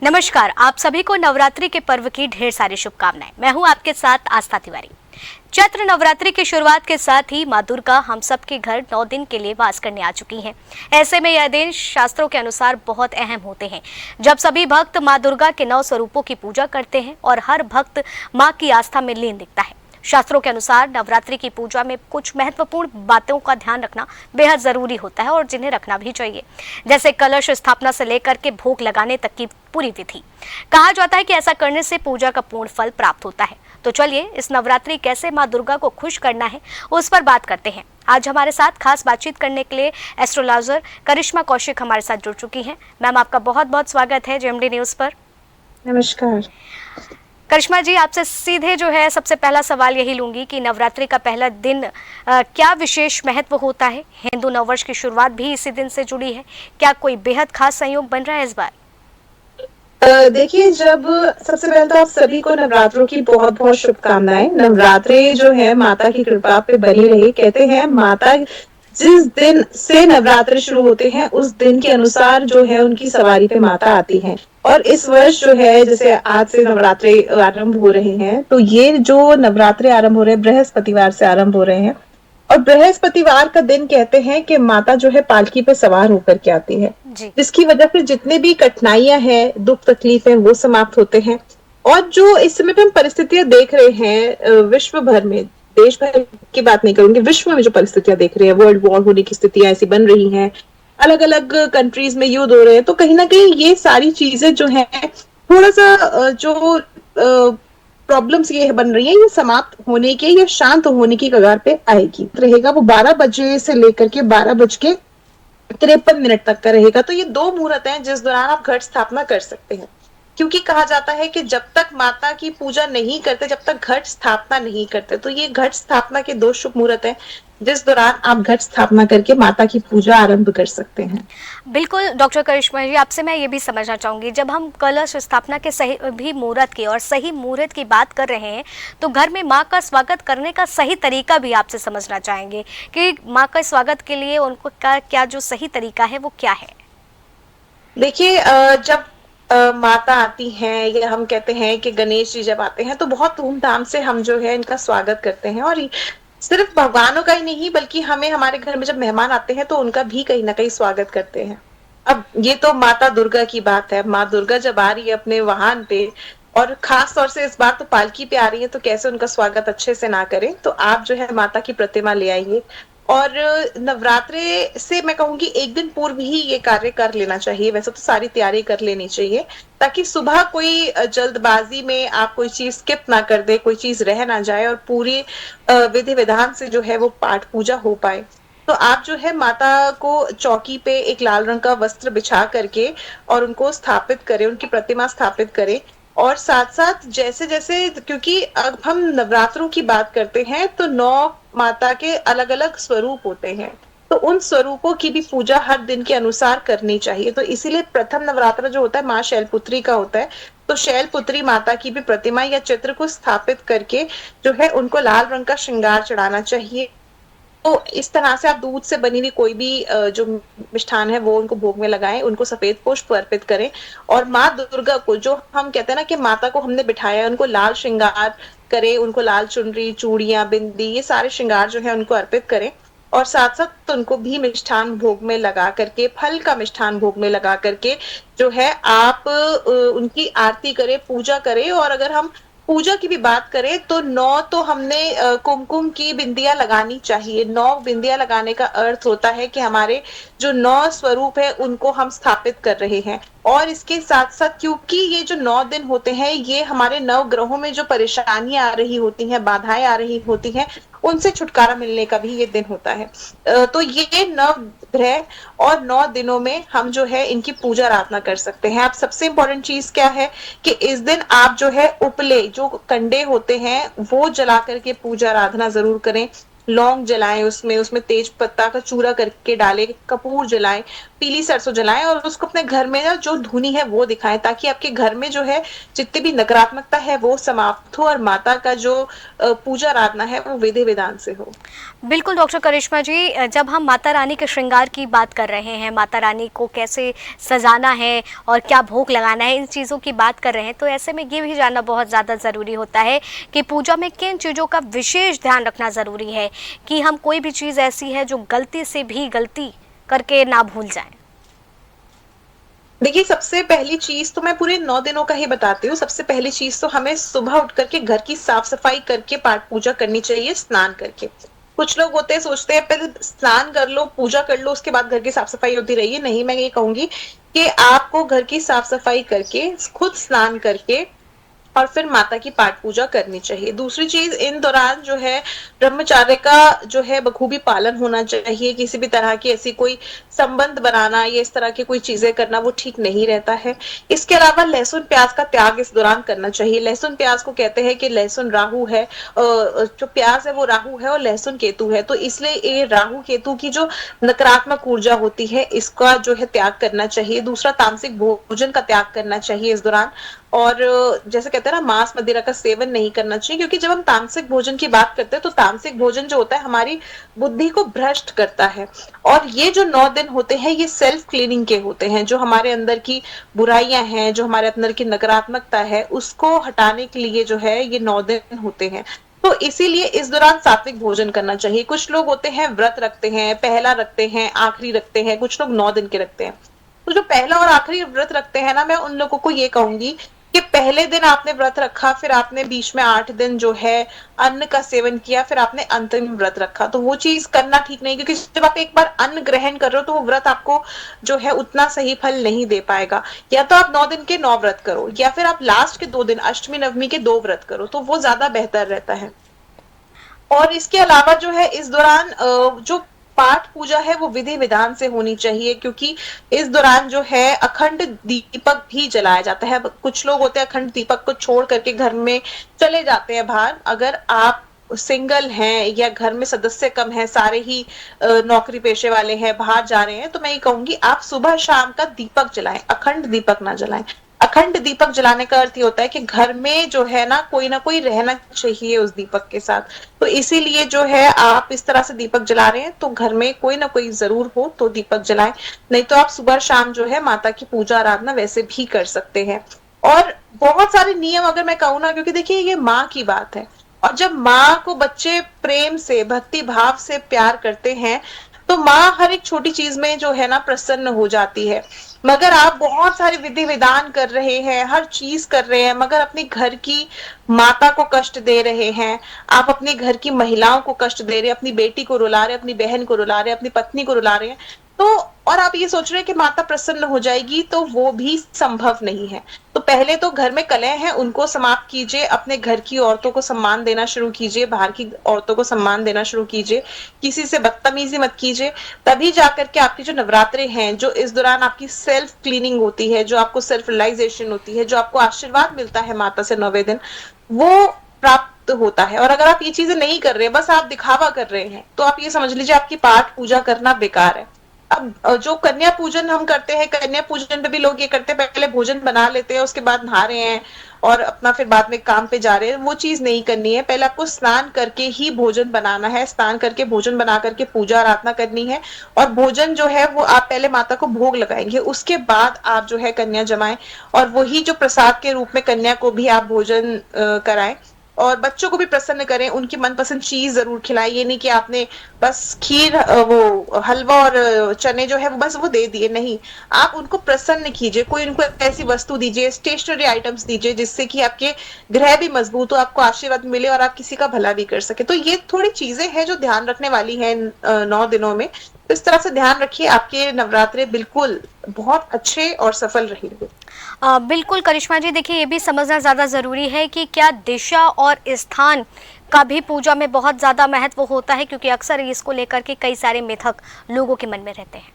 नमस्कार, आप सभी को नवरात्रि के पर्व की ढेर सारी शुभकामनाएं। मैं हूं आपके साथ आस्था तिवारी। चैत्र नवरात्रि की शुरुआत के साथ ही मां दुर्गा हम सब के घर 9 दिन के लिए वास करने आ चुकी हैं। ऐसे में यह दिन शास्त्रों के अनुसार बहुत अहम होते हैं, जब सभी भक्त मां दुर्गा के 9 स्वरूपों की पूजा करते हैं और हर भक्त मां की आस्था में लीन दिखता है। शास्त्रों के अनुसार नवरात्रि की पूजा में कुछ महत्वपूर्ण बातों का ध्यान रखना बेहद जरूरी होता है और जिन्हें रखना भी चाहिए, जैसे कलश स्थापना से लेकर के भोग लगाने तक की पूरी विधि। कहा जाता है कि ऐसा करने से पूजा का पूर्ण फल प्राप्त होता है। तो चलिए इस नवरात्रि कैसे मां दुर्गा को खुश करना है उस पर बात करते हैं। आज हमारे साथ खास बातचीत करने के लिए एस्ट्रोलॉजर करिश्मा कौशिक हमारे साथ जुड़ चुकी हैं। मैम, आपका बहुत बहुत स्वागत है जेएमडी न्यूज पर। नमस्कार। करिश्मा जी, आपसे सीधे जो है सबसे पहला सवाल यही लूंगी कि नवरात्रि का पहला दिन क्या विशेष महत्व होता है? हिंदू नववर्ष की शुरुआत भी इसी दिन से जुड़ी है, क्या कोई बेहद खास संयोग बन रहा है इस बार? देखिए, जब सबसे पहले तो आप सभी को नवरात्रों की बहुत बहुत शुभकामनाएं। नवरात्रि जो है माता की कृपा पे बनी रही। कहते हैं माता जिस दिन से नवरात्र शुरू होते हैं उस दिन के अनुसार जो है उनकी सवारी पे माता आती है। और इस वर्ष जो है जैसे आज से नवरात्रि आरंभ हो रहे हैं, तो ये जो नवरात्रि आरंभ हो रहे हैं बृहस्पतिवार से आरंभ हो रहे हैं। और बृहस्पतिवार का दिन कहते हैं कि माता जो है पालकी पे सवार होकर के आती है, जिसकी वजह से जितने भी कठिनाइयां हैं, दुख तकलीफ है, वो समाप्त होते हैं। और जो इस समय पे हम परिस्थितियां देख रहे हैं विश्व भर में, देश भर की बात नहीं करूंगी, विश्व में जो परिस्थितियां देख रहे हैं, वर्ल्ड वॉर होने की स्थितियां ऐसी बन रही हैं, अलग अलग कंट्रीज में युद्ध हो रहे हैं, तो कहीं ना कहीं ये सारी चीजें जो है थोड़ा सा जो प्रॉब्लम्स ये बन रही है, ये समाप्त होने के या शांत होने की कगार पे आएगी। रहेगा वो 12 बजे से लेकर के 12:53 तक का रहेगा। तो ये 2 मुहूर्त हैं जिस दौरान आप घट स्थापना कर सकते हैं। क्योंकि कहा जाता है कि जब तक माता की पूजा नहीं करते, जब तक घट स्थापना नहीं करते, तो ये घट स्थापना के 2 शुभ मुहूर्त हैं जिस दौरान आप घट स्थापना करके माता की पूजा आरंभ कर सकते हैं। बिल्कुल डॉक्टर करिश्मा जी, आपसे मैं ये भी समझना चाहूंगी, जब हम कलश स्थापना के सही भी मुहूर्त की और सही मुहूर्त की बात कर रहे हैं, तो घर में माँ का स्वागत करने का सही तरीका भी आपसे समझना चाहेंगे कि माँ का स्वागत के लिए उनको क्या जो सही तरीका है वो क्या है? देखिए, जब माता आती हैं या हम कहते हैं कि गणेश जी जब आते हैं, तो बहुत धूमधाम से हम जो है इनका स्वागत करते हैं। और सिर्फ भगवानों का ही नहीं, बल्कि हमें हमारे घर में जब मेहमान आते हैं तो उनका भी कहीं ना कहीं स्वागत करते हैं। अब ये तो माता दुर्गा की बात है। माँ दुर्गा जब आ रही है अपने वाहन पे, और खास तौर से इस बार तो पालकी पे आ रही है, तो कैसे उनका स्वागत अच्छे से ना करें। तो आप जो है माता की प्रतिमा ले आइए। और नवरात्रे से मैं कहूंगी 1 दिन पूर्व ही ये कार्य कर लेना चाहिए। वैसे तो सारी तैयारी कर लेनी चाहिए, ताकि सुबह कोई जल्दबाजी में आप कोई चीज स्किप ना कर दे, कोई चीज रह ना जाए, और पूरी विधि विधान से जो है वो पाठ पूजा हो पाए। तो आप जो है माता को चौकी पे एक लाल रंग का वस्त्र बिछा करके और उनको स्थापित करें, उनकी प्रतिमा स्थापित करें। और साथ साथ जैसे जैसे, क्योंकि अब हम नवरात्रों की बात करते हैं, तो 9 माता के अलग अलग स्वरूप होते हैं, तो उन स्वरूपों की भी पूजा हर दिन के अनुसार करनी चाहिए। तो इसीलिए प्रथम नवरात्र जो होता है माँ शैलपुत्री का होता है। तो शैलपुत्री माता की भी प्रतिमा या चित्र को स्थापित करके जो है उनको लाल रंग का श्रृंगार चढ़ाना चाहिए। तो इस तरह से आप दूध से बनी हुई कोई भी जो मिष्ठान है वो उनको भोग में लगाएं, उनको सफेद पुष्प अर्पित करें। और माँ दुर्गा को, जो हम कहते हैं ना कि माता को हमने बिठाया है, उनको लाल श्रृंगार करें, उनको लाल चुनरी, चूड़ियां, बिंदी, ये सारे श्रृंगार जो है उनको अर्पित करें। और साथ साथ उनको भी मिष्ठान भोग में लगा करके, फल का मिष्ठान भोग में लगा करके जो है आप उनकी आरती करें, पूजा करें। और अगर हम पूजा की भी बात करें तो 9 तो हमने कुमकुम की बिंदियां लगानी चाहिए। 9 बिंदियां लगाने का अर्थ होता है कि हमारे जो 9 स्वरूप है उनको हम स्थापित कर रहे हैं। और इसके साथ साथ, क्योंकि ये जो 9 दिन होते हैं, ये हमारे 9 ग्रहों में जो परेशानियां आ रही होती हैं, बाधाएं आ रही होती हैं, उनसे छुटकारा मिलने का भी ये दिन होता है। तो ये 9 ग्रह और 9 दिनों में हम जो है इनकी पूजा आराधना कर सकते हैं। अब सबसे इंपॉर्टेंट चीज क्या है कि इस दिन आप जो है उपले, जो कंडे होते हैं, वो जला करके पूजा आराधना जरूर करें। लौंग जलाएं, उसमें उसमें तेज पत्ता का चूरा करके डालें, कपूर जलाएं, पीली सरसों जलाएं और उसको अपने घर में ना जो धुनी है वो दिखाएं, ताकि आपके घर में जो है जितनी भी नकारात्मकता है वो समाप्त हो और माता का जो पूजा आराधना है वो विधि विधान से हो। बिल्कुल डॉक्टर करिश्मा जी, जब हम माता रानी के श्रृंगार की बात कर रहे हैं, माता रानी को कैसे सजाना है और क्या भोग लगाना है, इन चीज़ों की बात कर रहे हैं, तो ऐसे में ये भी जानना बहुत ज़्यादा ज़रूरी होता है कि पूजा में किन चीज़ों का विशेष ध्यान रखना ज़रूरी है कि हम कोई भी चीज़ ऐसी है जो गलती से भी गलती करके ना भूल जाएं। देखिए, सबसे पहली चीज तो मैं पूरे 9 दिनों का ही बताती हूँ। सबसे पहली चीज तो हमें सुबह उठ करके घर की साफ-सफाई करके पाठ पूजा करनी चाहिए, स्नान करके। कुछ लोग होते हैं, सोचते हैं पहले स्नान कर लो, पूजा कर लो, उसके बाद घर की साफ-सफाई होती रहेगी। नहीं, मैं ये कहूँगी कि आपको घर की साफ-सफाई करके, खुद स्नान करके और फिर माता की पाठ पूजा करनी चाहिए। दूसरी चीज, इन दौरान जो है ब्रह्मचार्य का जो है बखूबी पालन होना चाहिए। किसी भी तरह की ऐसी कोई संबंध बनाना या इस तरह की कोई चीजें करना वो ठीक नहीं रहता है। इसके अलावा लहसुन प्याज का त्याग इस दौरान करना चाहिए। लहसुन प्याज को कहते हैं कि लहसुन राहु है, जो प्याज है वो राहु है और लहसुन केतु है, तो इसलिए ये राहु केतु की जो नकारात्मक ऊर्जा होती है इसका जो है त्याग करना चाहिए। दूसरा, तामसिक भोजन का त्याग करना चाहिए इस दौरान। और जैसे कहते हैं ना, मांस मदिरा का सेवन नहीं करना चाहिए, क्योंकि जब हम तामसिक भोजन की बात करते हैं तो तामसिक भोजन जो होता है हमारी बुद्धि को भ्रष्ट करता है। और ये जो 9 दिन होते हैं ये सेल्फ क्लीनिंग के होते हैं, जो हमारे अंदर की बुराइयां हैं, जो हमारे अंदर की नकारात्मकता है उसको हटाने के लिए जो है ये 9 दिन होते हैं। तो इसीलिए इस दौरान सात्विक भोजन करना चाहिए। कुछ लोग होते हैं व्रत रखते हैं, पहला रखते हैं, आखिरी रखते हैं, कुछ लोग 9 दिन के रखते हैं। तो जो पहला और आखिरी व्रत रखते हैं ना, मैं उन लोगों को ये कहूंगी कि पहले दिन आपने व्रत रखा, फिर आपने बीच में 8 दिन जो है अन्न का सेवन किया, फिर आपने अंतिम व्रत रखा, तो वो चीज करना ठीक नहीं, क्योंकि जब आप एक बार अन्न ग्रहण कर रहे हो तो वो व्रत आपको जो है उतना सही फल नहीं दे पाएगा। या तो आप 9 दिन के 9 व्रत करो, या फिर आप लास्ट के 2 दिन अष्टमी नवमी के 2 व्रत करो, तो वो ज्यादा बेहतर रहता है। और इसके अलावा जो है इस दौरान जो पाठ पूजा है वो विधि विधान से होनी चाहिए, क्योंकि इस दौरान जो है अखंड दीपक भी जलाया जाता है। कुछ लोग होते हैं अखंड दीपक को छोड़ करके घर में चले जाते हैं बाहर। अगर आप सिंगल हैं या घर में सदस्य कम है, सारे ही नौकरी पेशे वाले हैं, बाहर जा रहे हैं, तो मैं ये कहूंगी आप सुबह शाम का दीपक जलाएं, अखंड दीपक ना जलाएं। अखंड दीपक जलाने का अर्थ ये होता है कि घर में जो है ना कोई रहना चाहिए उस दीपक के साथ। तो इसीलिए जो है आप इस तरह से दीपक जला रहे हैं तो घर में कोई ना कोई जरूर हो तो दीपक जलाएं। नहीं तो आप सुबह शाम जो है माता की पूजा आराधना वैसे भी कर सकते हैं। और बहुत सारे नियम अगर मैं कहूँ ना, क्योंकि देखिए ये माँ की बात है, और जब माँ को बच्चे प्रेम से, भक्ति भाव से प्यार करते हैं तो माँ हर एक छोटी चीज में जो है ना प्रसन्न हो जाती है। मगर आप बहुत सारे विधि विधान कर रहे हैं, हर चीज कर रहे हैं, मगर अपने घर की माता को कष्ट दे रहे हैं, आप अपने घर की महिलाओं को कष्ट दे रहे हैं, अपनी बेटी को रुला रहे हैं, अपनी बहन को रुला रहे हैं, अपनी पत्नी को रुला रहे हैं, तो और आप ये सोच रहे हैं कि माता प्रसन्न हो जाएगी, तो वो भी संभव नहीं है। तो पहले तो घर में कलह हैं उनको समाप्त कीजिए, अपने घर की औरतों को सम्मान देना शुरू कीजिए, बाहर की औरतों को सम्मान देना शुरू कीजिए, किसी से बदतमीजी मत कीजिए। तभी जाकर के आपकी जो नवरात्रे हैं, जो इस दौरान आपकी सेल्फ क्लीनिंग होती है, जो आपको सेल्फ रियलाइजेशन होती है, जो आपको आशीर्वाद मिलता है माता से 9वें दिन, वो प्राप्त होता है। और अगर आप ये चीजें नहीं कर रहे, बस आप दिखावा कर रहे हैं, तो आप ये समझ लीजिए आपकी पाठ पूजा करना बेकार है। अब जो कन्या पूजन हम करते हैं, कन्या पूजन पे भी लोग ये करते हैं, पहले भोजन बना लेते हैं, उसके बाद नहा रहे हैं और अपना फिर बाद में काम पे जा रहे हैं। वो चीज नहीं करनी है। पहले आपको स्नान करके ही भोजन बनाना है, स्नान करके भोजन बना करके पूजा आराधना करनी है। और भोजन जो है वो आप पहले माता को भोग लगाएंगे, उसके बाद आप जो है कन्या जमाएं, और वही जो प्रसाद के रूप में कन्या को भी आप भोजन कराएं। और बच्चों को भी प्रसन्न करें, उनकी मनपसंद चीज जरूर खिलाएं। ये नहीं कि आपने बस खीर, वो हलवा और चने जो है वो बस वो दे दिए, नहीं, आप उनको प्रसन्न कीजिए। कोई उनको ऐसी वस्तु दीजिए, स्टेशनरी आइटम्स दीजिए, जिससे कि आपके ग्रह भी मजबूत हो, आपको आशीर्वाद मिले और आप किसी का भला भी कर सके। तो ये थोड़ी चीजें हैं जो ध्यान रखने वाली हैं 9 दिनों में। इस तरह से ध्यान रखिए, आपके नवरात्रे बिल्कुल बहुत अच्छे और सफल रहेंगे। बिल्कुल करिश्मा जी, देखिए ये भी समझना ज़्यादा ज़रूरी है कि क्या दिशा और स्थान का भी पूजा में बहुत ज़्यादा महत्व होता है, क्योंकि अक्सर इसको लेकर के कई सारे मिथक लोगों के मन में रहते हैं।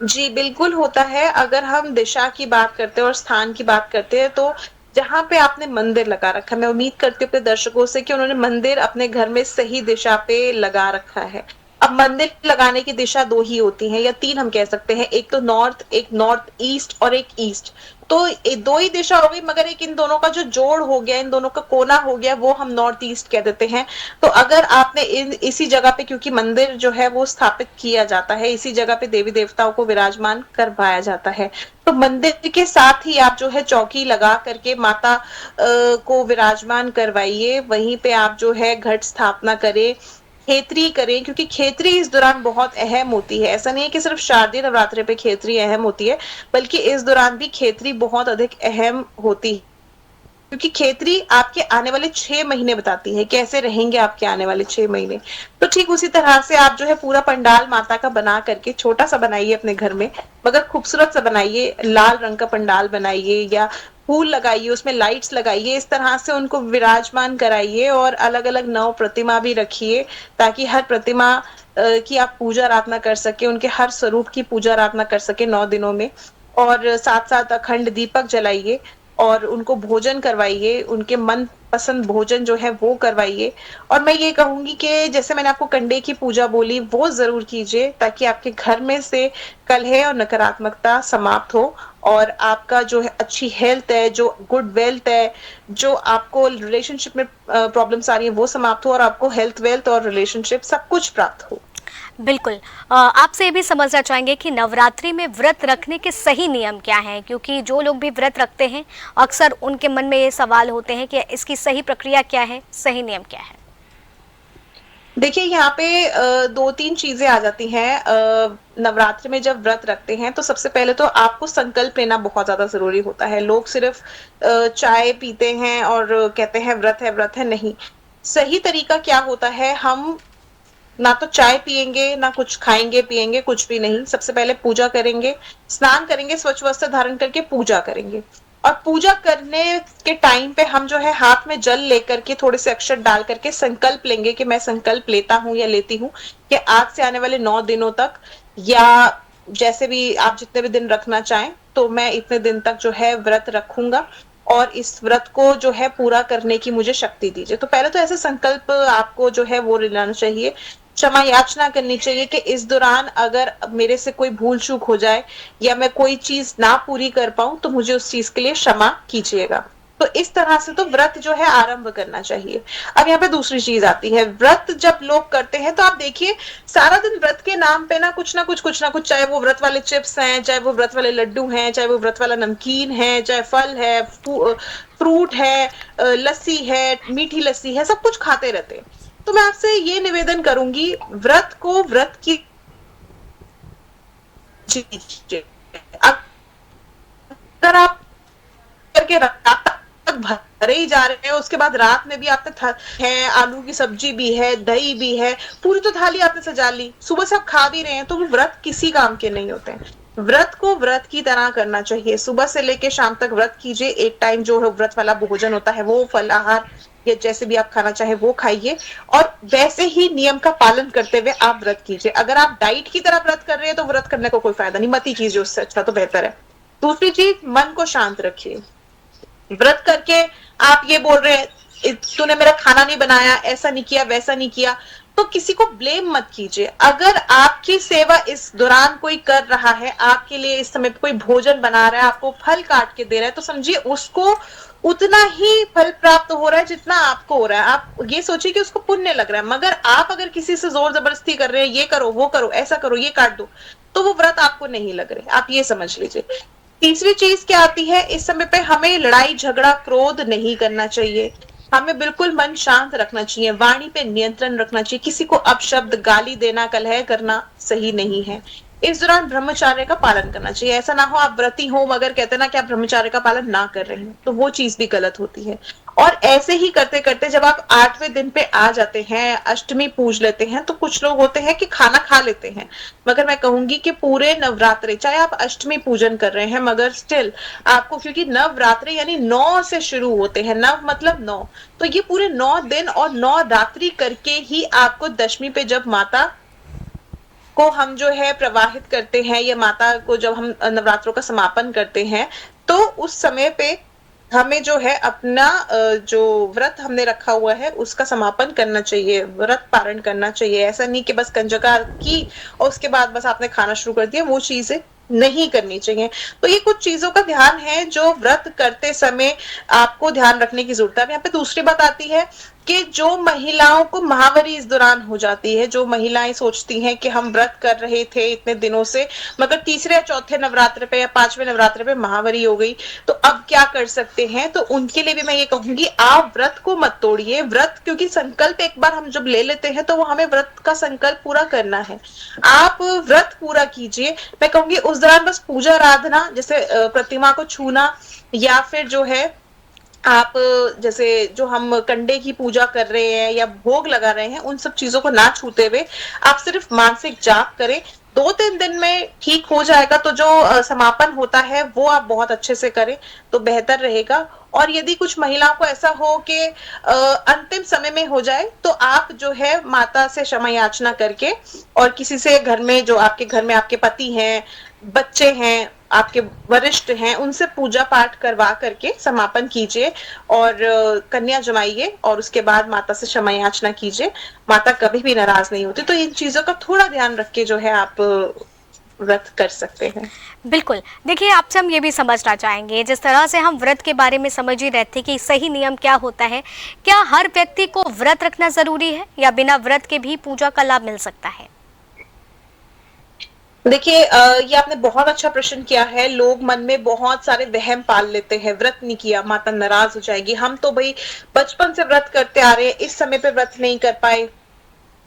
जी बिल्कुल होता है। अगर हम दिशा की बात करते हैं और स्थान की बात करते हैं, तो जहाँ पे आपने मंदिर लगा रखा है, मैं उम्मीद करती हूँ अपने दर्शकों से कि उन्होंने मंदिर अपने घर में सही दिशा पे लगा रखा है। अब मंदिर लगाने की दिशा 2 ही होती हैं या 3 हम कह सकते हैं, एक तो नॉर्थ, एक नॉर्थ ईस्ट और एक ईस्ट। तो 2 ही दिशा हो गई, मगर एक इन दोनों का जो जोड़ हो गया, इन दोनों का कोना हो गया, वो हम नॉर्थ ईस्ट कह देते हैं। तो अगर आपने इसी जगह पे, क्योंकि मंदिर जो है वो स्थापित किया जाता है, इसी जगह पे देवी देवताओं को विराजमान करवाया जाता है, तो मंदिर के साथ ही आप जो है चौकी लगा करके माता को विराजमान करवाइए। वहीं पे आप जो है घट स्थापना करें, खेतरी करें, क्योंकि खेतरी इस दौरान बहुत अहम होती है। ऐसा नहीं है कि सिर्फ शारदीय नवरात्रि पे खेतरी अहम होती है, बल्कि इस दौरान भी खेतरी बहुत अधिक अहम होती है, क्योंकि खेतरी आपके आने वाले 6 महीने बताती है, कैसे रहेंगे आपके आने वाले 6 महीने। तो ठीक उसी तरह से आप जो है पूरा पंडाल माता का बना करके, छोटा सा बनाइए अपने घर में, मगर खूबसूरत सा बनाइए, लाल रंग का पंडाल बनाइए या फूल लगाइए, उसमें लाइट्स लगाइए, इस तरह से उनको विराजमान कराइए और अलग अलग नव प्रतिमा भी रखिए, ताकि हर प्रतिमा की आप पूजा आराधना कर सके, उनके हर स्वरूप की पूजा आराधना कर सके 9 दिनों में। और साथ साथ अखंड दीपक जलाइए और उनको भोजन करवाइए, उनके मन पसंद भोजन जो है वो करवाइए। और मैं ये कहूंगी कि जैसे मैंने आपको कंडे की पूजा बोली, वो जरूर कीजिए, ताकि आपके घर में से कलह और नकारात्मकता समाप्त हो और आपका जो है अच्छी हेल्थ है, जो गुड वेल्थ है, जो आपको रिलेशनशिप में प्रॉब्लम्स आ रही है वो समाप्त हो और आपको हेल्थ वेल्थ और रिलेशनशिप सब कुछ प्राप्त हो। बिल्कुल। आपसे ये भी समझना चाहेंगे कि नवरात्रि में व्रत रखने के सही नियम क्या हैं? क्योंकि जो लोग भी व्रत रखते हैं, अक्सर उनके मन में ये सवाल होते हैं कि इसकी सही प्रक्रिया क्या है, सही नियम क्या है? देखिए यहाँ पे 2-3 चीजें आ जाती हैं। नवरात्रि में जब व्रत रखते हैं तो सबसे पहले तो आपको संकल्प लेना बहुत ज्यादा जरूरी होता है। लोग सिर्फ चाय पीते हैं और कहते हैं व्रत है, नहीं। सही तरीका क्या होता है, हम ना तो चाय पिएंगे, ना कुछ खाएंगे पिएंगे, कुछ भी नहीं। सबसे पहले पूजा करेंगे, स्नान करेंगे, स्वच्छ वस्त्र धारण करके पूजा करेंगे। और पूजा करने के टाइम पे हम जो है हाथ में जल लेकर के थोड़े से अक्षर डाल करके संकल्प लेंगे कि मैं संकल्प लेता हूं या लेती हूँ कि आज से आने वाले 9 दिनों तक, या जैसे भी आप जितने भी दिन रखना चाहें, तो मैं इतने दिन तक जो है व्रत रखूंगा और इस व्रत को जो है पूरा करने की मुझे शक्ति दीजिए। तो पहले तो ऐसे संकल्प आपको जो है वो लेना चाहिए। क्षमा याचना करनी चाहिए कि इस दौरान अगर मेरे से कोई भूल चूक हो जाए या मैं कोई चीज ना पूरी कर पाऊं तो मुझे उस चीज के लिए क्षमा कीजिएगा। तो इस तरह से तो व्रत जो है आरंभ करना चाहिए। अब यहाँ पे दूसरी चीज आती है, व्रत जब लोग करते हैं तो आप देखिए सारा दिन व्रत के नाम पे ना कुछ ना कुछ, चाहे वो व्रत वाले चिप्स हैं, चाहे वो व्रत वाले लड्डू हैं, चाहे वो व्रत वाला नमकीन है, चाहे फल है, फ्रूट है, लस्सी है, मीठी लस्सी है, सब कुछ खाते रहते हैं। तो मैं आपसे ये निवेदन करूंगी, व्रत को व्रत की अगर आप करके रात तक भरे ही जा रहे हैं, उसके बाद रात में भी आपने है, आलू की सब्जी भी है, दही भी है, पूरी तो थाली आपने सजा ली, सुबह से आप खा भी रहे हैं, तो वो व्रत किसी काम के नहीं होते हैं। व्रत को व्रत की तरह करना चाहिए। सुबह से लेके शाम तक व्रत कीजिए। एक टाइम जो है व्रत वाला भोजन होता है वो फलाहार या जैसे भी आप खाना चाहे वो खाइए, और वैसे ही नियम का पालन करते हुए आप व्रत कीजिए। अगर आप डाइट की तरह व्रत कर रहे हैं तो व्रत करने को कोई फायदा नहीं, मत ही कीजिए, उससे अच्छा तो बेहतर है। दूसरी चीज, मन को शांत रखिए। व्रत करके आप ये बोल रहे हैं तूने मेरा खाना नहीं बनाया, ऐसा नहीं किया, वैसा नहीं किया, तो किसी को ब्लेम मत कीजिए। अगर आपकी सेवा इस दौरान कोई कर रहा है, आपके लिए इस समय कोई भोजन बना रहा है, आपको फल काट के दे रहा है, तो समझिए उसको उतना ही फल प्राप्त हो रहा है जितना आपको हो रहा है। आप ये सोचिए कि उसको पुण्य लग रहा है। मगर आप अगर किसी से जोर जबरदस्ती कर रहे हैं, ये करो, वो करो, ऐसा करो, ये काट दो, तो वो व्रत आपको नहीं लग रहे, आप ये समझ लीजिए। तीसरी चीज क्या आती है, इस समय पे हमें लड़ाई झगड़ा क्रोध नहीं करना चाहिए। हमें बिल्कुल मन शांत रखना चाहिए, वाणी पे नियंत्रण रखना चाहिए। किसी को अपशब्द गाली देना, कलह करना सही नहीं है। इस दौरान ब्रह्मचर्य का पालन करना चाहिए। ऐसा ना हो आप व्रती हो मगर कहते ना कि आप ब्रह्मचर्य का पालन ना कर रहे हैं, तो वो चीज भी गलत होती है। और ऐसे ही करते करते जब आप 8वें दिन पे आ जाते हैं, अष्टमी पूज लेते हैं, तो कुछ लोग होते हैं कि खाना खा लेते हैं। मगर मैं कहूंगी कि पूरे नवरात्रे, चाहे आप अष्टमी पूजन कर रहे हैं, मगर स्टिल आपको, क्योंकि नवरात्रे यानी 9 से शुरू होते हैं, नव मतलब 9, तो ये पूरे 9 दिन और 9 रात्रि करके ही आपको दशमी पे जब माता को हम जो है प्रवाहित करते हैं, या माता को जब हम नवरात्रों का समापन करते हैं, तो उस समय पे हमें जो है अपना जो व्रत हमने रखा हुआ है उसका समापन करना चाहिए, व्रत पारण करना चाहिए। ऐसा नहीं कि बस कंजका की और उसके बाद बस आपने खाना शुरू कर दिया, वो चीजें नहीं करनी चाहिए। तो ये कुछ चीजों का ध्यान है जो व्रत करते समय आपको ध्यान रखने की जरूरत है। अब यहाँ पे दूसरी बात आती है कि जो महिलाओं को महावारी इस दौरान हो जाती है, जो महिलाएं सोचती हैं कि हम व्रत कर रहे थे इतने दिनों से, मगर तीसरे या चौथे नवरात्र पे या पांचवें नवरात्र पे महावारी हो गई, तो अब क्या कर सकते हैं। तो उनके लिए भी मैं ये कहूंगी, आप व्रत को मत तोड़िए। व्रत, क्योंकि संकल्प एक बार हम जब ले लेते हैं तो वो हमें व्रत का संकल्प पूरा करना है। आप व्रत पूरा कीजिए। मैं कहूंगी उस दौरान बस पूजा आराधना, जैसे प्रतिमा को छूना, या फिर जो है आप जैसे जो हम कंडे की पूजा कर रहे हैं या भोग लगा रहे हैं, उन सब चीजों को ना छूते हुए आप सिर्फ मानसिक जाप करें। 2-3 दिन में ठीक हो जाएगा। तो जो समापन होता है वो आप बहुत अच्छे से करें तो बेहतर रहेगा। और यदि कुछ महिलाओं को ऐसा हो कि अंतिम समय में हो जाए, तो आप जो है माता से क्षमा याचना करके और किसी से घर में, जो आपके घर में आपके पति हैं, बच्चे हैं, आपके वरिष्ठ हैं, उनसे पूजा पाठ करवा करके समापन कीजिए और कन्या जमाइए और उसके बाद माता से क्षमा याचना कीजिए। माता कभी भी नाराज नहीं होती। तो इन चीजों का थोड़ा ध्यान रख के जो है आप व्रत कर सकते हैं। बिल्कुल। देखिए, आपसे हम ये भी समझना चाहेंगे, जिस तरह से हम व्रत के बारे में समझ ही रहे थे कि सही नियम क्या होता है, क्या हर व्यक्ति को व्रत रखना ज़रूरी है या बिना व्रत के भी पूजा का लाभ मिल सकता है? देखिए, ये आपने बहुत अच्छा प्रश्न किया है। लोग मन में बहुत सारे वहम पाल लेते हैं, व्रत नहीं किया माता नाराज हो जाएगी, हम तो भाई बचपन से व्रत करते आ रहे हैं, इस समय पे व्रत नहीं कर पाए,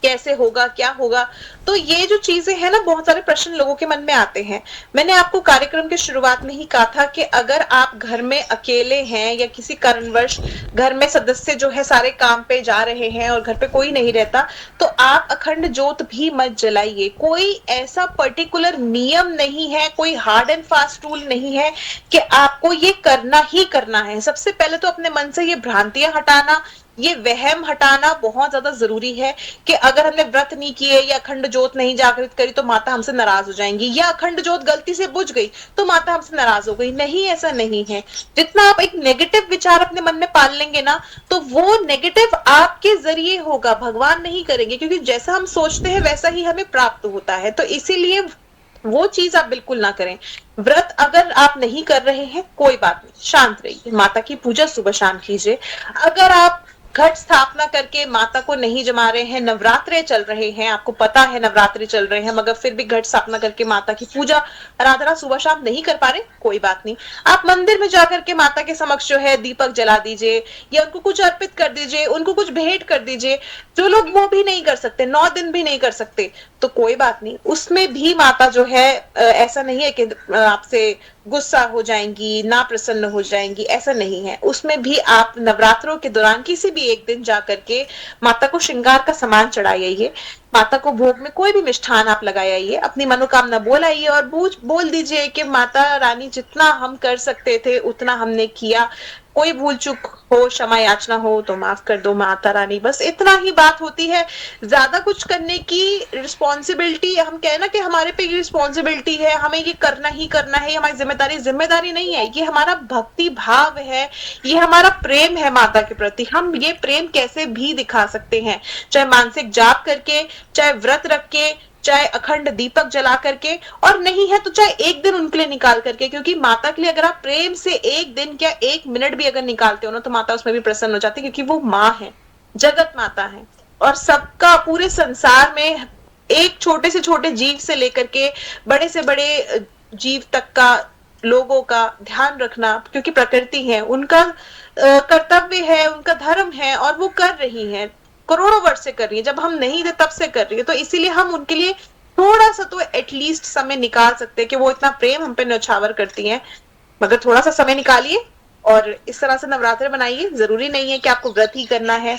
कैसे होगा, क्या होगा। तो ये जो चीजें हैं ना, बहुत सारे प्रश्न लोगों के मन में आते हैं। मैंने आपको कार्यक्रम के शुरुआत में ही कहा था कि अगर आप घर में अकेले हैं या किसी कारणवश घर में सदस्य जो है सारे काम पे जा रहे हैं और घर पे कोई नहीं रहता, तो आप अखंड ज्योत भी मत जलाइए। कोई ऐसा पर्टिकुलर नियम नहीं है, कोई हार्ड एंड फास्ट रूल नहीं है कि आपको ये करना ही करना है। सबसे पहले तो अपने मन से ये भ्रांतियां हटाना, ये वहम हटाना बहुत ज्यादा जरूरी है कि अगर हमने व्रत नहीं किए या अखंड ज्योत नहीं जागृत करी तो माता हमसे नाराज हो जाएंगी, या अखंड ज्योत गलती से बुझ गई तो माता हमसे नाराज हो गई। नहीं, ऐसा नहीं है। जितना आप एक नेगेटिव विचार अपने मन में पाल लेंगे ना, तो वो नेगेटिव आपके जरिए होगा, भगवान नहीं करेंगे, क्योंकि जैसा हम सोचते हैं वैसा ही हमें प्राप्त होता है। तो इसीलिए वो चीज आप बिल्कुल ना करें। व्रत अगर आप नहीं कर रहे हैं, कोई बात नहीं, शांत रहिए, माता की पूजा सुबह शाम कीजिए। अगर आप घट स्थापना करके माता को नहीं जमा रहे हैं, नवरात्रे चल रहे हैं, आपको पता है नवरात्रे चल रहे हैं, मगर फिर भी घट स्थापना करके माता की पूजा आराधना सुबह शाम नहीं कर पा रहे, कोई बात नहीं, आप मंदिर में जाकर के माता के समक्ष जो है दीपक जला दीजिए या उनको कुछ अर्पित कर दीजिए, उनको कुछ भेंट कर दीजिए। जो लोग वो भी नहीं कर सकते, 9 दिन भी नहीं कर सकते, तो कोई बात नहीं, उसमें भी माता जो है ऐसा नहीं है कि आपसे गुस्सा हो जाएंगी, ना प्रसन्न हो जाएंगी, ऐसा नहीं है। उसमें भी आप नवरात्रों के दौरान किसी भी एक दिन जाकर के माता को श्रृंगार का सामान चढ़ाइए, माता को भोग में कोई भी मिष्ठान आप लगाइए, अपनी मनोकामना बोलाइए और बोल दीजिए कि माता रानी जितना हम कर सकते थे उतना हमने किया, कोई भूल चूक हो, क्षमा याचना हो तो माफ कर दो माता रानी। बस इतना ही बात होती है। ज्यादा कुछ करने की रिस्पॉन्सिबिलिटी, हम कहे ना कि हमारे पे ये रिस्पॉन्सिबिलिटी है, हमें ये करना ही करना है, हमारी जिम्मेदारी नहीं है, ये हमारा भक्ति भाव है, ये हमारा प्रेम है माता के प्रति। हम ये प्रेम कैसे भी दिखा सकते हैं, चाहे मानसिक जाप करके, चाहे व्रत रख के, चाहे अखंड दीपक जला करके, और नहीं है तो चाहे एक दिन उनके लिए निकाल करके, क्योंकि माता के लिए अगर आप प्रेम से एक दिन क्या 1 मिनट भी अगर निकालते हो ना, तो माता उसमें भी प्रसन्न हो जाती है, क्योंकि वो माँ है, जगत माता है। और सबका, पूरे संसार में एक छोटे से छोटे जीव से लेकर के बड़े से बड़े जीव तक का, लोगों का ध्यान रखना, क्योंकि प्रकृति है, उनका कर्तव्य है, उनका धर्म है, और वो कर रही है, करोड़ों वर्ष से कर रही है, जब हम नहीं थे तब से कर रही है। तो इसीलिए हम उनके लिए थोड़ा सा तो एटलीस्ट समय निकाल सकते हैं कि वो इतना प्रेम हम पे न्यौछावर करती हैं, मगर थोड़ा सा समय निकालिए और इस तरह से नवरात्रे बनाइए। जरूरी नहीं है कि आपको व्रत ही करना है।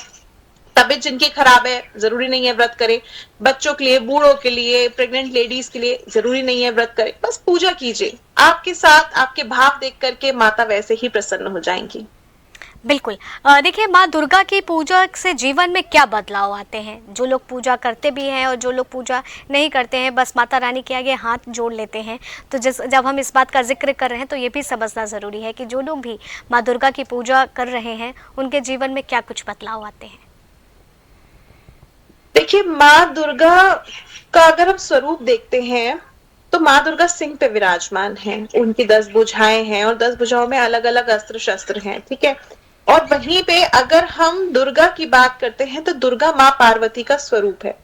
तबीयत जिनकी खराब है, जरूरी नहीं है व्रत करे। बच्चों के लिए, बूढ़ों के लिए, प्रेग्नेंट लेडीज के लिए जरूरी नहीं है व्रत करे। बस पूजा कीजिए, आपके साथ आपके भाव देख करके माता वैसे ही प्रसन्न हो जाएंगी। बिल्कुल। देखिए, माँ दुर्गा की पूजा से जीवन में क्या बदलाव आते हैं? जो लोग पूजा करते भी हैं और जो लोग पूजा नहीं करते हैं, बस माता रानी के आगे हाथ जोड़ लेते हैं। तो जब हम इस बात का ज़िक्र कर रहे हैं, तो ये भी समझना ज़रूरी है कि जो लोग भी माँ दुर्गा की पूजा कर रहे हैं, उनके जीवन में क्या कुछ बदलाव आते हैं? देखिए, माँ दुर्गा का अगर हम स्वरूप देखते हैं तो माँ दुर्गा सिंह पे विराजमान है। उनकी 10 भुजाएं हैं और 10 भुजाओं में अलग अलग अस्त्र शस्त्र हैं, ठीक है। और वहीं पे अगर हम दुर्गा की बात करते हैं तो दुर्गा माँ पार्वती का स्वरूप है।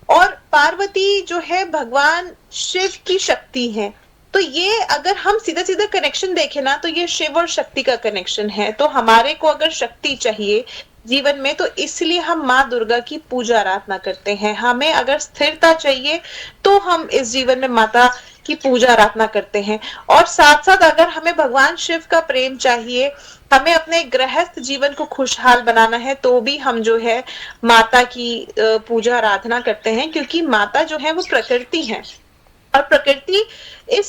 और पार्वती जो है भगवान शिव की शक्ति है। तो ये अगर हम सीधा सीधा कनेक्शन देखें ना, तो ये शिव और शक्ति का कनेक्शन है। तो हमारे को अगर शक्ति चाहिए जीवन में, तो इसलिए हम माँ दुर्गा की पूजा आराधना करते हैं। हमें अगर स्थिरता चाहिए तो हम इस जीवन में माता की पूजा आराधना करते हैं। और साथ साथ अगर हमें भगवान शिव का प्रेम चाहिए, हमें अपने गृहस्थ जीवन को खुशहाल बनाना है, तो भी हम जो है माता की पूजा आराधना करते हैं। क्योंकि माता जो है वो प्रकृति है और प्रकृति इस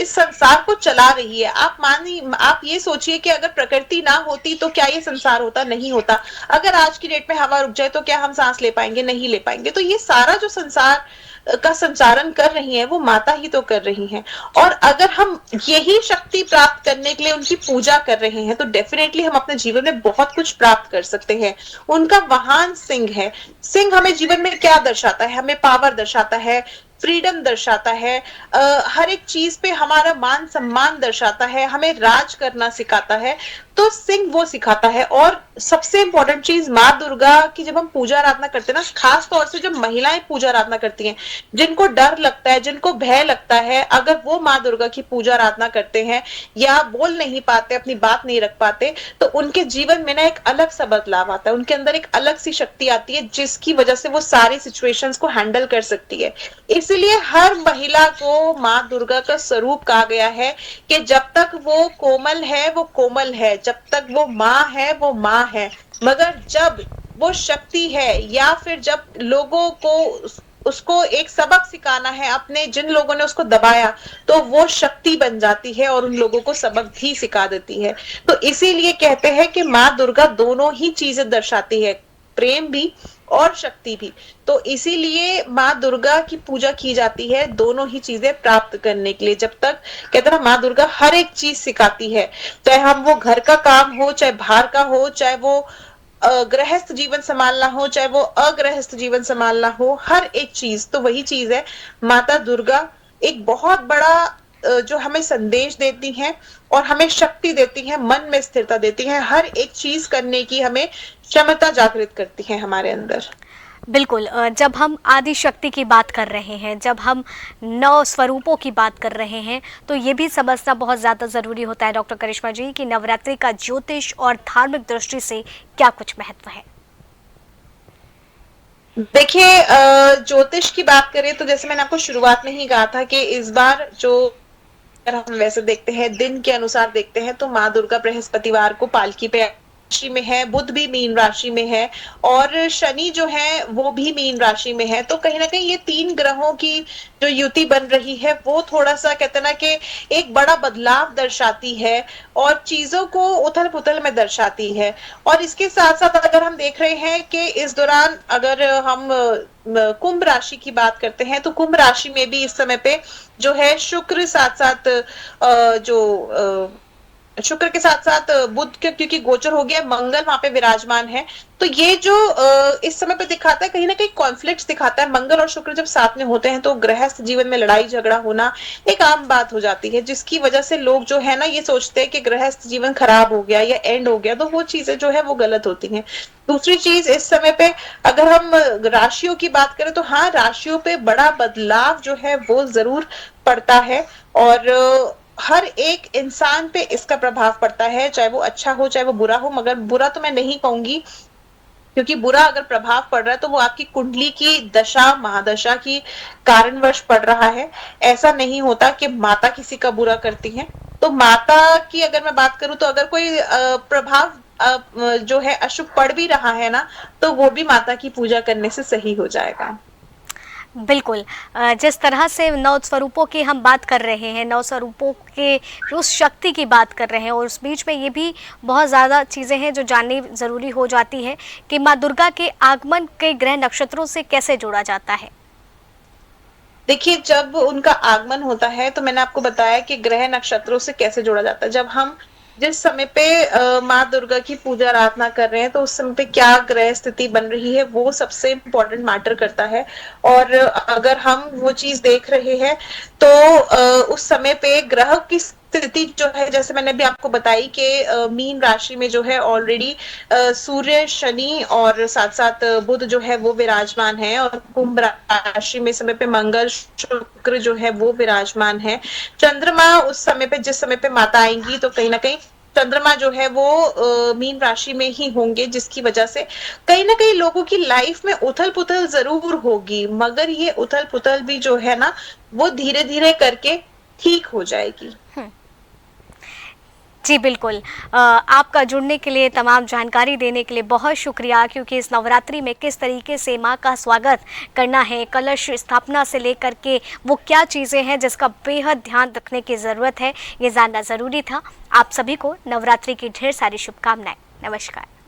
संसार को चला रही है। आप ये सोचिए कि अगर प्रकृति ना होती तो क्या ये संसार होता? नहीं होता। अगर आज की डेट में हवा रुक जाए तो क्या हम सांस ले पाएंगे? नहीं ले पाएंगे। तो ये सारा जो संसार का संचालन कर रही है वो माता ही तो कर रही हैं। और अगर हम यही शक्ति प्राप्त करने के लिए उनकी पूजा कर रहे हैं तो डेफिनेटली हम अपने जीवन में बहुत कुछ प्राप्त कर सकते हैं। उनका वाहन सिंह है। सिंह हमें जीवन में क्या दर्शाता है? हमें पावर दर्शाता है, फ्रीडम दर्शाता है, हर एक चीज पे हमारा मान सम्मान दर्शाता है, हमें राज करना सिखाता है। तो सिंह वो सिखाता है। और सबसे इंपॉर्टेंट चीज, माँ दुर्गा की जब हम पूजा आराधना करते हैं ना, खास तौर से जो महिलाएं पूजा आराधना करती हैं, जिनको डर लगता है, जिनको भय लगता है, अगर वो माँ दुर्गा की पूजा आराधना करते हैं या बोल नहीं पाते, अपनी बात नहीं रख पाते, तो उनके जीवन में ना एक अलग सा बदलाव आता है। उनके अंदर एक अलग सी शक्ति आती है जिसकी वजह से वो सारी सिचुएशंस को हैंडल कर सकती है। इसलिए हर महिला को माँ दुर्गा का स्वरूप कहा गया है कि जब तक वो कोमल है वो कोमल है, जब तक वो माँ है वो माँ है। मगर जब वो शक्ति है या फिर जब लोगों को उसको एक सबक सिखाना है, अपने जिन लोगों ने उसको दबाया, तो वो शक्ति बन जाती है और उन लोगों को सबक भी सिखा देती है। तो इसीलिए कहते हैं कि माँ दुर्गा दोनों ही चीजें दर्शाती है, प्रेम भी और शक्ति भी। तो इसीलिए माँ दुर्गा की पूजा की जाती है दोनों ही चीजें प्राप्त करने के लिए। जब तक कहते हैं ना, माँ दुर्गा हर एक चीज सिखाती है, चाहे हम वो घर का काम हो, चाहे बाहर का हो, चाहे वो गृहस्थ जीवन संभालना हो, चाहे वो अगृहस्थ जीवन संभालना हो, हर एक चीज तो वही चीज है। माता दुर्गा एक बहुत बड़ा जो हमें संदेश देती हैं और हमें शक्ति देती हैं, मन में स्थिरता देती हैं, हर एक चीज करने की हमें क्षमता जागृत करती है हमारे अंदर। बिल्कुल। जब हम आदि शक्ति की बात कर रहे हैं, जब हम 9 स्वरूपों की बात कर रहे हैं, तो ये भी समझना बहुत ज़्यादा ज़रूरी होता है डॉक्टर करिश्मा जी कि नवरात्रि का ज्योतिष और धार्मिक दृष्टि से क्या कुछ महत्व है? देखिए, ज्योतिष की बात करें तो जैसे मैंने आपको शुरुआत में ही कहा था कि इस बार जो, अगर हम वैसे देखते हैं दिन के अनुसार देखते हैं, तो माँ दुर्गा बृहस्पतिवार को पालकी पे राशि में है, बुध भी मीन राशि में है और शनि जो है वो भी मीन राशि में है। तो कहीं ना कहीं ये 3 ग्रहों की जो युति बन रही है वो थोड़ा सा कहते हैं ना कि एक बड़ा बदलाव दर्शाती है और चीजों को उथल पुथल में दर्शाती है। और इसके साथ साथ अगर हम देख रहे हैं कि इस दौरान अगर हम कुंभ राशि की बात करते हैं, तो कुंभ राशि में भी इस समय पे जो है शुक्र साथ साथ शुक्र के साथ साथ बुध के, क्योंकि गोचर हो गया, मंगल वहां पे विराजमान है। तो ये जो इस समय पे दिखाता है, कहीं ना कहीं कॉन्फ्लिक्ट्स दिखाता है। मंगल और शुक्र जब साथ में होते हैं तो गृहस्थ जीवन में लड़ाई झगड़ा होना एक आम बात हो जाती है, जिसकी वजह से लोग जो है ना ये सोचते हैं कि गृहस्थ जीवन खराब हो गया या एंड हो गया, तो वो चीजें जो है वो गलत होती हैं। दूसरी चीज, इस समय पे अगर हम राशियों की बात करें तो हाँ, राशियों पे बड़ा बदलाव जो है वो जरूर पड़ता है और हर एक इंसान पे इसका प्रभाव पड़ता है, चाहे वो अच्छा हो चाहे वो बुरा हो। मगर बुरा तो मैं नहीं कहूंगी, क्योंकि बुरा अगर प्रभाव पड़ रहा है तो वो आपकी कुंडली की दशा महादशा की कारणवश पड़ रहा है। ऐसा नहीं होता कि माता किसी का बुरा करती है। तो माता की अगर मैं बात करूं तो अगर कोई प्रभाव जो है अशुभ पड़ भी रहा है ना, तो वो भी माता की पूजा करने से सही हो जाएगा। बिल्कुल। जिस तरह से नौ स्वरूपों की हम बात कर रहे हैं, नौ स्वरूपों के उस शक्ति की बात कर रहे हैं, और उस बीच में ये भी बहुत ज़्यादा चीज़ें हैं जो जाननी ज़रूरी हो जाती है कि माँ दुर्गा के आगमन के ग्रह नक्षत्रों से कैसे जोड़ा जाता है। देखिए, जब उनका आगमन होता है तो मैंने आपको बताया कि ग्रह नक्षत्रों से कैसे जोड़ा जाता है। जब हम जिस समय पे माँ दुर्गा की पूजा आराधना कर रहे हैं तो उस समय पे क्या ग्रह स्थिति बन रही है वो सबसे इम्पोर्टेंट मैटर करता है। और अगर हम वो चीज देख रहे हैं तो उस समय पे ग्रह की स्थिति जो है, जैसे मैंने भी आपको बताई कि मीन राशि में जो है ऑलरेडी सूर्य, शनि और साथ साथ बुध जो है वो विराजमान है, और कुंभ राशि में समय पे मंगल, शुक्र जो है वो विराजमान है। चंद्रमा उस समय पे, जिस समय पे माता आएंगी तो कहीं ना कहीं चंद्रमा जो है वो मीन राशि में ही होंगे, जिसकी वजह से कहीं ना कहीं लोगों की लाइफ में उथल पुथल जरूर होगी, मगर ये उथल पुथल भी जो है ना वो धीरे धीरे करके ठीक हो जाएगी। जी बिल्कुल। आपका जुड़ने के लिए, तमाम जानकारी देने के लिए बहुत शुक्रिया, क्योंकि इस नवरात्रि में किस तरीके से माँ का स्वागत करना है, कलश स्थापना से लेकर के वो क्या चीज़ें हैं जिसका बेहद ध्यान रखने की ज़रूरत है, ये जानना ज़रूरी था। आप सभी को नवरात्रि की ढेर सारी शुभकामनाएं। नमस्कार।